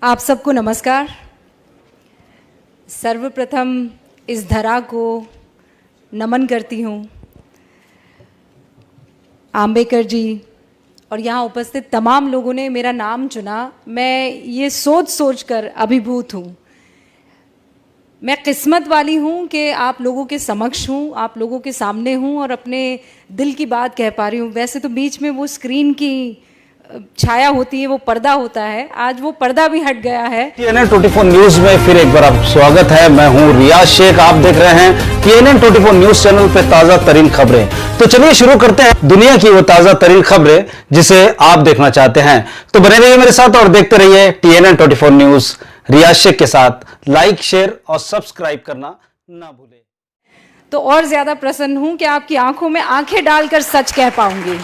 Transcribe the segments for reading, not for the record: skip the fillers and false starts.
आप सबको नमस्कार। सर्वप्रथम इस धरा को नमन करती हूँ। आम्बेडकर जी और यहाँ उपस्थित तमाम लोगों ने मेरा नाम चुना। मैं ये सोच कर अभिभूत हूँ। मैं किस्मत वाली हूँ कि आप लोगों के समक्ष हूँ, आप लोगों के सामने हूँ और अपने दिल की बात कह पा रही हूँ। वैसे तो बीच में वो स्क्रीन की छाया होती है, वो पर्दा होता है, आज वो पर्दा भी हट गया है। TNN 24 न्यूज में फिर एक बार आप स्वागत है। मैं हूं रियाज शेख, आप देख रहे हैं TNN 24 न्यूज चैनल पे ताजा तरीन खबरें। तो चलिए शुरू करते हैं दुनिया की वो ताजा तरीन खबरें जिसे आप देखना चाहते हैं। तो बने रहिए मेरे साथ और देखते रहिए TNN 24 न्यूज रियाज शेख के साथ। लाइक, शेयर और सब्सक्राइब करना ना भूलें। तो और ज्यादा प्रसन्न हूं कि आपकी आंखों में आंखें डालकर सच कह पाऊंगी।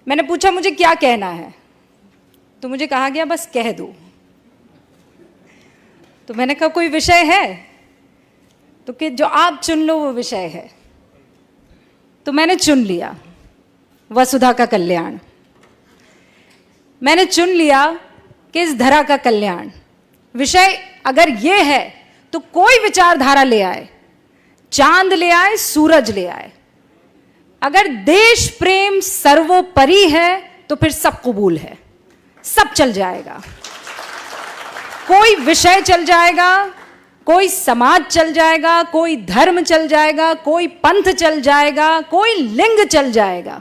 मैंने पूछा मुझे क्या कहना है, तो मुझे कहा गया बस कह दो। तो मैंने कहा कोई विषय है, तो कि जो आप चुन लो वो विषय है। तो मैंने चुन लिया वसुधा का कल्याण। मैंने चुन लिया कि इस धरा का कल्याण विषय अगर ये है तो कोई विचारधारा ले आए, चांद ले आए, सूरज ले आए, अगर देश प्रेम सर्वोपरि है तो फिर सब कबूल है, सब चल जाएगा। कोई विषय चल जाएगा, कोई समाज चल जाएगा, कोई धर्म चल जाएगा, कोई पंथ चल जाएगा, कोई लिंग चल जाएगा।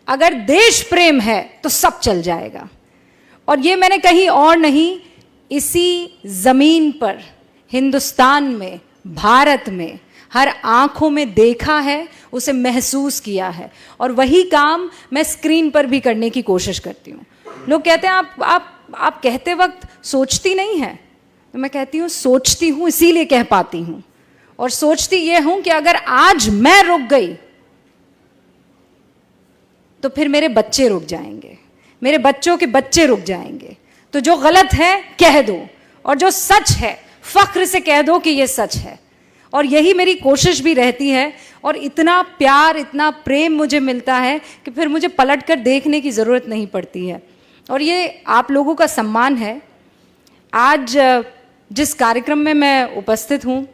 अगर देश प्रेम है तो सब चल जाएगा। और ये मैंने कहीं और नहीं, इसी जमीन पर, हिंदुस्तान में, भारत में हर आंखों में देखा है, उसे महसूस किया है। और वही काम मैं स्क्रीन पर भी करने की कोशिश करती हूँ। लोग कहते हैं आप कहते वक्त सोचती नहीं है, तो मैं कहती हूँ सोचती हूँ, इसीलिए कह पाती हूँ। और सोचती ये हूँ कि अगर आज मैं रुक गई तो फिर मेरे बच्चे रुक जाएंगे, मेरे बच्चों के बच्चे रुक जाएंगे। तो जो गलत है कह दो, और जो सच है फख्र से कह दो कि ये सच है। और यही मेरी कोशिश भी रहती है। और इतना प्यार, इतना प्रेम मुझे मिलता है कि फिर मुझे पलट कर देखने की ज़रूरत नहीं पड़ती है। और ये आप लोगों का सम्मान है। आज जिस कार्यक्रम में मैं उपस्थित हूँ,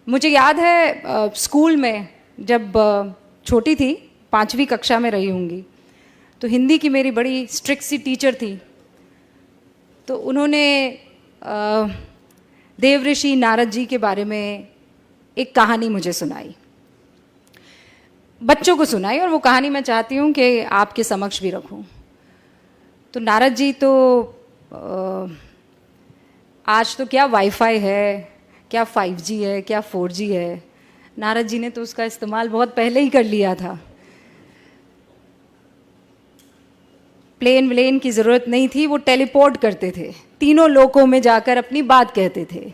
मुझे याद है स्कूल में जब छोटी थी, 5वीं कक्षा में रही होंगी, तो हिंदी की मेरी बड़ी स्ट्रिक्ट सी टीचर थी। तो उन्होंने देवऋषि नारद जी के बारे में एक कहानी मुझे सुनाई, बच्चों को सुनाई, और वो कहानी मैं चाहती हूँ कि आपके समक्ष भी रखूँ। तो नारद जी तो आज तो क्या वाईफाई है, क्या 5G है, क्या 4G है। नारद जी ने तो उसका इस्तेमाल बहुत पहले ही कर लिया था। प्लेन व्लेन की ज़रूरत नहीं थी, वो टेलीपोर्ट करते थे, तीनों लोकों में जाकर अपनी बात कहते थे।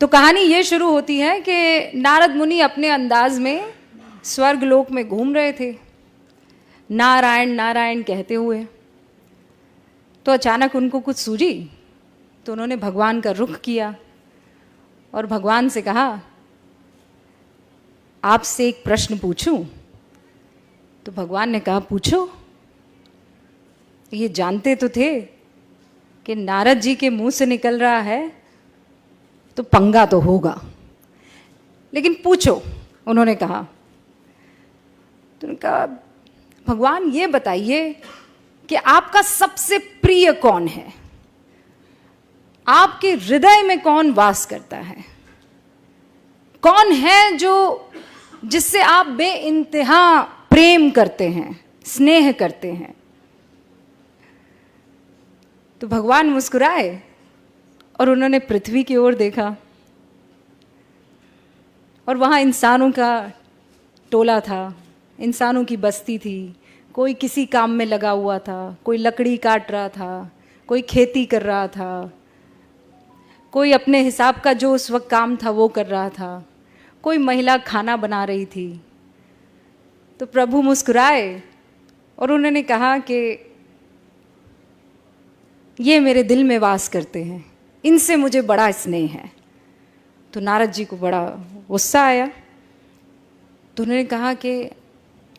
तो कहानी ये शुरू होती है कि नारद मुनि अपने अंदाज में स्वर्ग लोक में घूम रहे थे, नारायण नारायण कहते हुए। तो अचानक उनको कुछ सूझी, तो उन्होंने भगवान का रुख किया और भगवान से कहा, आपसे एक प्रश्न पूछूं? तो भगवान ने कहा, पूछो। ये जानते तो थे कि नारद जी के मुंह से निकल रहा है तो पंगा तो होगा, लेकिन पूछो, उन्होंने कहा। तो उन्होंने कहा, भगवान ये बताइए कि आपका सबसे प्रिय कौन है, आपके हृदय में कौन वास करता है, कौन है जो जिससे आप बेइंतहा प्रेम करते हैं, स्नेह करते हैं। तो भगवान मुस्कुराए और उन्होंने पृथ्वी की ओर देखा, और वहाँ इंसानों का टोला था, इंसानों की बस्ती थी। कोई किसी काम में लगा हुआ था, कोई लकड़ी काट रहा था, कोई खेती कर रहा था, कोई अपने हिसाब का जो उस वक्त काम था वो कर रहा था, कोई महिला खाना बना रही थी। तो प्रभु मुस्कुराए और उन्होंने कहा कि ये मेरे दिल में वास करते हैं, इनसे मुझे बड़ा स्नेह है। तो नारद जी को बड़ा गुस्सा आया। तो उन्होंने कहा कि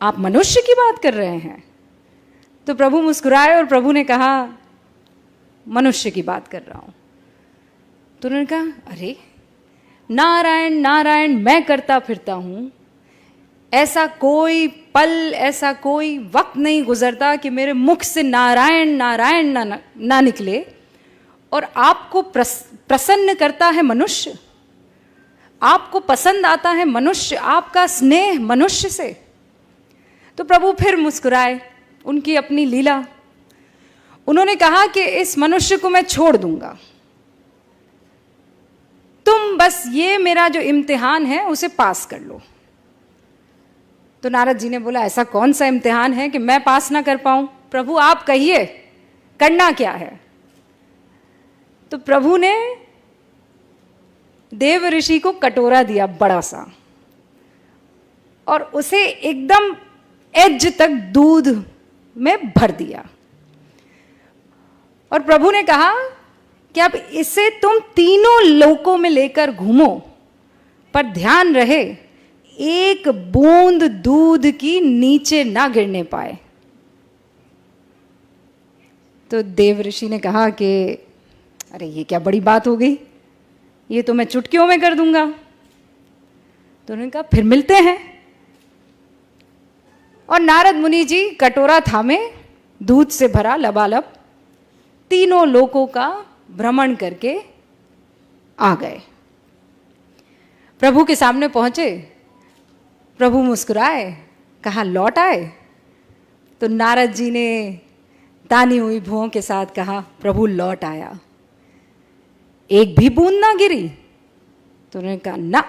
आप मनुष्य की बात कर रहे हैं, तो प्रभु मुस्कुराए और प्रभु ने कहा, मनुष्य की बात कर रहा हूं। तो उन्होंने कहा, अरे नारायण नारायण मैं करता फिरता हूं, ऐसा कोई पल, ऐसा कोई वक्त नहीं गुजरता कि मेरे मुख से नारायण नारायण ना निकले, और आपको प्रसन्न करता है मनुष्य, आपको पसंद आता है मनुष्य, आपका स्नेह मनुष्य से। तो प्रभु फिर मुस्कुराए, उनकी अपनी लीला। उन्होंने कहा कि इस मनुष्य को मैं छोड़ दूंगा, तुम बस ये मेरा जो इम्तिहान है उसे पास कर लो। तो नारद जी ने बोला, ऐसा कौन सा इम्तिहान है कि मैं पास ना कर पाऊं? प्रभु आप कहिए, करना क्या है? तो प्रभु ने देव ऋषि को कटोरा दिया बड़ा सा, और उसे एकदम एज तक दूध में भर दिया, और प्रभु ने कहा कि अब इसे तुम तीनों लोकों में लेकर घूमो, पर ध्यान रहे एक बूंद दूध की नीचे ना गिरने पाए। तो देव ऋषि ने कहा कि अरे ये क्या बड़ी बात हो गई, ये तो मैं चुटकियों में कर दूंगा। तो उन्होंने कहा फिर मिलते हैं। और नारद मुनि जी कटोरा थामे, दूध से भरा लबालब, तीनों लोकों का भ्रमण करके आ गए। प्रभु के सामने पहुंचे, प्रभु मुस्कुराए, कहा लौट आए? तो नारद जी ने तानी हुई भुओं के साथ कहा, प्रभु लौट आया, एक भी बूंद ना गिरी? तो उन्होंने कहा ना,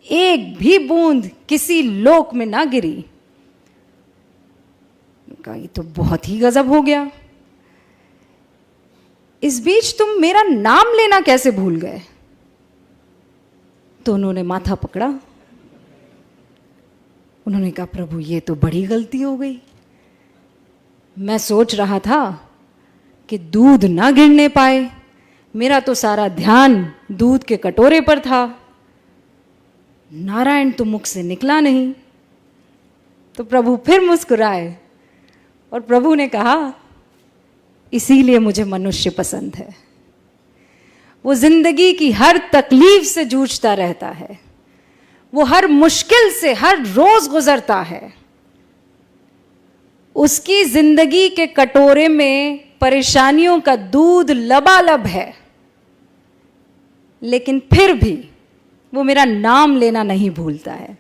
एक भी बूंद किसी लोक में ना गिरी। कहा ये तो बहुत ही गजब हो गया, इस बीच तुम मेरा नाम लेना कैसे भूल गए? तो उन्होंने माथा पकड़ा, उन्होंने कहा प्रभु ये तो बड़ी गलती हो गई, मैं सोच रहा था कि दूध ना गिरने पाए, मेरा तो सारा ध्यान दूध के कटोरे पर था, नारायण तो मुख से निकला नहीं। तो प्रभु फिर मुस्कुराए और प्रभु ने कहा इसीलिए मुझे मनुष्य पसंद है, वो जिंदगी की हर तकलीफ से जूझता रहता है, वो हर मुश्किल से हर रोज गुजरता है, उसकी जिंदगी के कटोरे में परेशानियों का दूध लबालब है, लेकिन फिर भी वो मेरा नाम लेना नहीं भूलता है।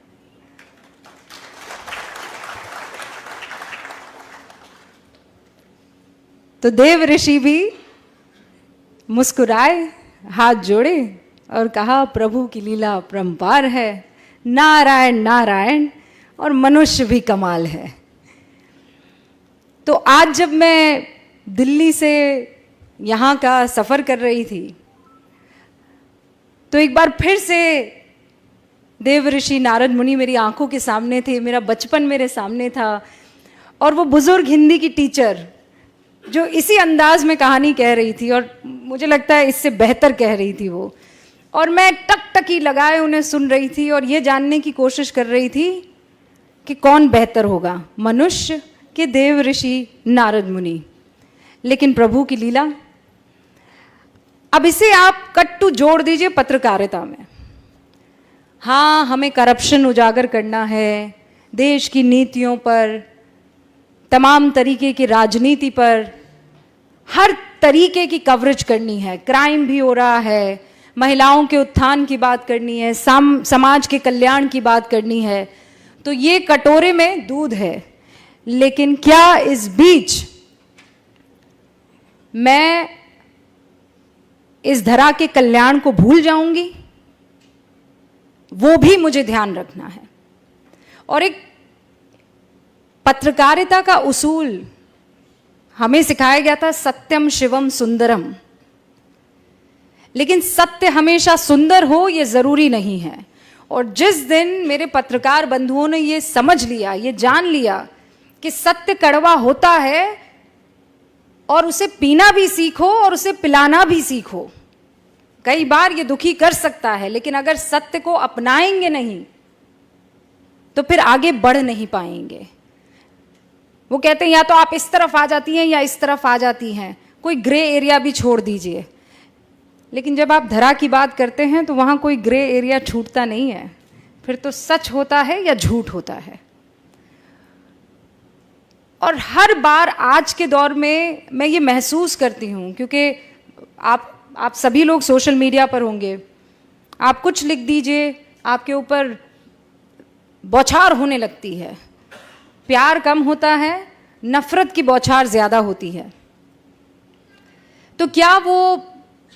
तो देव ऋषि भी मुस्कुराए, हाथ जोड़े और कहा प्रभु की लीला अपरंपार है, नारायण नारायण, और मनुष्य भी कमाल है। तो आज जब मैं दिल्ली से यहाँ का सफ़र कर रही थी तो एक बार फिर से देव ऋषि नारद मुनि मेरी आंखों के सामने थे, मेरा बचपन मेरे सामने था, और वो बुजुर्ग हिंदी की टीचर जो इसी अंदाज में कहानी कह रही थी, और मुझे लगता है इससे बेहतर कह रही थी वो, और मैं टकटकी लगाए उन्हें सुन रही थी और ये जानने की कोशिश कर रही थी कि कौन बेहतर होगा, मनुष्य के देव ऋषि नारद मुनि। लेकिन प्रभु की लीला, अब इसे आप कट्टू जोड़ दीजिए पत्रकारिता में। हाँ, हमें करप्शन उजागर करना है, देश की नीतियों पर, तमाम तरीके की राजनीति पर हर तरीके की कवरेज करनी है, क्राइम भी हो रहा है, महिलाओं के उत्थान की बात करनी है, समाज के कल्याण की बात करनी है, तो ये कटोरे में दूध है। लेकिन क्या इस बीच मैं इस धरा के कल्याण को भूल जाऊंगी? वो भी मुझे ध्यान रखना है। और एक पत्रकारिता का उसूल हमें सिखाया गया था, सत्यम शिवम सुंदरम, लेकिन सत्य हमेशा सुंदर हो ये जरूरी नहीं है। और जिस दिन मेरे पत्रकार बंधुओं ने ये समझ लिया, ये जान लिया कि सत्य कड़वा होता है और उसे पीना भी सीखो और उसे पिलाना भी सीखो, कई बार ये दुखी कर सकता है, लेकिन अगर सत्य को अपनाएंगे नहीं तो फिर आगे बढ़ नहीं पाएंगे। वो कहते हैं या तो आप इस तरफ आ जाती हैं या इस तरफ आ जाती हैं, कोई ग्रे एरिया भी छोड़ दीजिए। लेकिन जब आप धरा की बात करते हैं तो वहाँ कोई ग्रे एरिया छूटता नहीं है, फिर तो सच होता है या झूठ होता है। और हर बार आज के दौर में मैं ये महसूस करती हूँ, क्योंकि आप सभी लोग सोशल मीडिया पर होंगे, आप कुछ लिख दीजिए, आपके ऊपर बौछार होने लगती है। प्यार कम होता है, नफरत की बौछार ज़्यादा होती है। तो क्या वो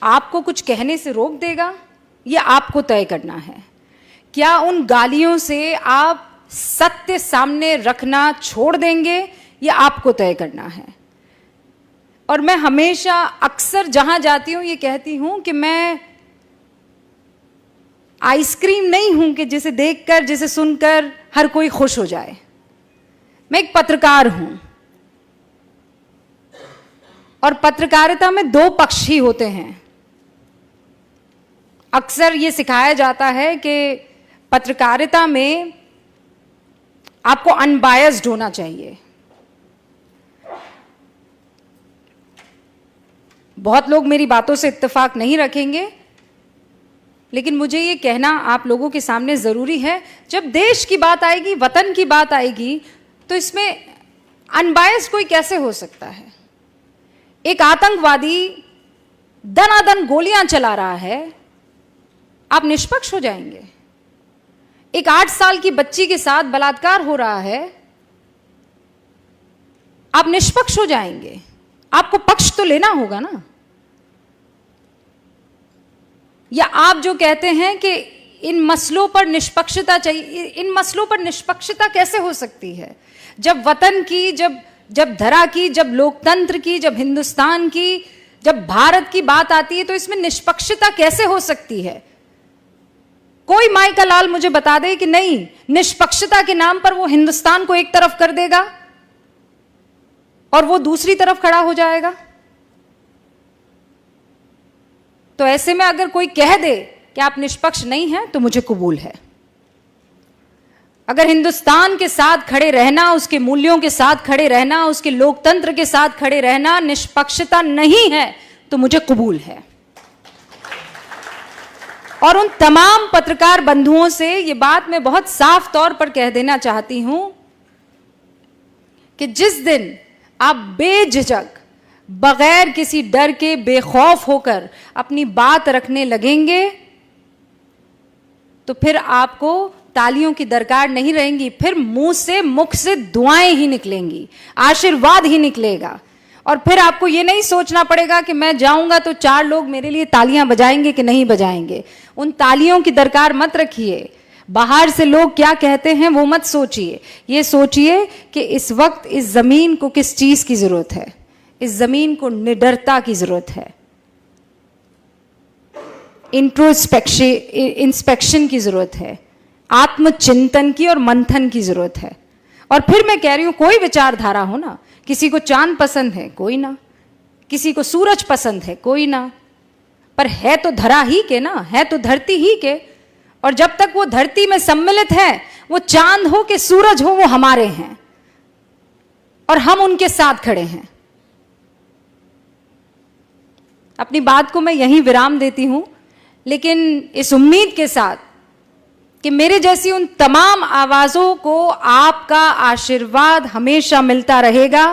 आपको कुछ कहने से रोक देगा, ये आपको तय करना है। क्या उन गालियों से आप सत्य सामने रखना छोड़ देंगे, ये आपको तय करना है। और मैं हमेशा अक्सर जहां जाती हूं ये कहती हूं कि मैं आइसक्रीम नहीं हूं कि जिसे देखकर, जिसे सुनकर हर कोई खुश हो जाए। मैं एक पत्रकार हूं और पत्रकारिता में दो पक्ष ही होते हैं। अक्सर ये सिखाया जाता है कि पत्रकारिता में आपको अनबायस्ड होना चाहिए। बहुत लोग मेरी बातों से इत्तेफाक नहीं रखेंगे, लेकिन मुझे ये कहना आप लोगों के सामने ज़रूरी है। जब देश की बात आएगी, वतन की बात आएगी, तो इसमें अनबायस्ड कोई कैसे हो सकता है? एक आतंकवादी दनादन गोलियां चला रहा है, आप निष्पक्ष हो जाएंगे? एक 8 साल की बच्ची के साथ बलात्कार हो रहा है, आप निष्पक्ष हो जाएंगे? आपको पक्ष तो लेना होगा ना। या आप जो कहते हैं कि इन मसलों पर निष्पक्षता चाहिए, इन मसलों पर निष्पक्षता कैसे हो सकती है? जब वतन की, जब धरा की, जब लोकतंत्र की, जब हिंदुस्तान की, जब भारत की बात आती है, तो इसमें निष्पक्षता कैसे हो सकती है? कोई माई का लाल मुझे बता दे कि नहीं, निष्पक्षता के नाम पर वो हिंदुस्तान को एक तरफ कर देगा और वो दूसरी तरफ खड़ा हो जाएगा। तो ऐसे में अगर कोई कह दे कि आप निष्पक्ष नहीं हैं, तो मुझे कबूल है। अगर हिंदुस्तान के साथ खड़े रहना, उसके मूल्यों के साथ खड़े रहना, उसके लोकतंत्र के साथ खड़े रहना निष्पक्षता नहीं है, तो मुझे कबूल है। और उन तमाम पत्रकार बंधुओं से ये बात मैं बहुत साफ तौर पर कह देना चाहती हूं कि जिस दिन आप बेझिझक, बगैर किसी डर के, बेखौफ होकर अपनी बात रखने लगेंगे, तो फिर आपको तालियों की दरकार नहीं रहेंगी, फिर मुख से दुआएं ही निकलेंगी, आशीर्वाद ही निकलेगा। और फिर आपको ये नहीं सोचना पड़ेगा कि मैं जाऊंगा तो 4 लोग मेरे लिए तालियां बजाएंगे कि नहीं बजाएंगे। उन तालियों की दरकार मत रखिए। बाहर से लोग क्या कहते हैं वो मत सोचिए। ये सोचिए कि इस वक्त इस जमीन को किस चीज की जरूरत है। इस जमीन को निडरता की जरूरत है, इंस्पेक्शन की जरूरत है, आत्मचिंतन की और मंथन की जरूरत है। और फिर मैं कह रही हूं, कोई विचारधारा हो ना, किसी को चांद पसंद है, कोई ना, किसी को सूरज पसंद है, कोई ना, पर है तो धरा ही के ना, है तो धरती ही के। और जब तक वो धरती में सम्मिलित है, वो चांद हो कि सूरज हो, वो हमारे हैं और हम उनके साथ खड़े हैं। अपनी बात को मैं यहीं विराम देती हूं, लेकिन इस उम्मीद के साथ कि मेरे जैसी उन तमाम आवाजों को आपका आशीर्वाद हमेशा मिलता रहेगा।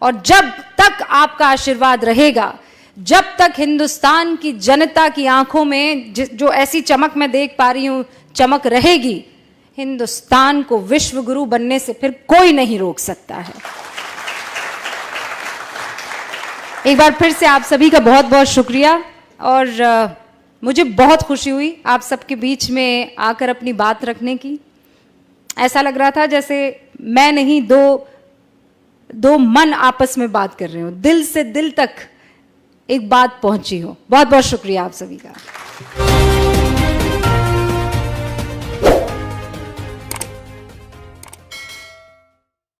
और जब तक आपका आशीर्वाद रहेगा, जब तक हिंदुस्तान की जनता की आंखों में जो ऐसी चमक मैं देख पा रही हूं, चमक रहेगी, हिंदुस्तान को विश्व गुरु बनने से फिर कोई नहीं रोक सकता है। एक बार फिर से आप सभी का बहुत बहुत शुक्रिया। और मुझे बहुत खुशी हुई आप सबके बीच में आकर अपनी बात रखने की। ऐसा लग रहा था जैसे मैं नहीं, दो मन आपस में बात कर रहे हो, दिल से दिल तक एक बात पहुंची हो। बहुत बहुत शुक्रिया आप सभी का।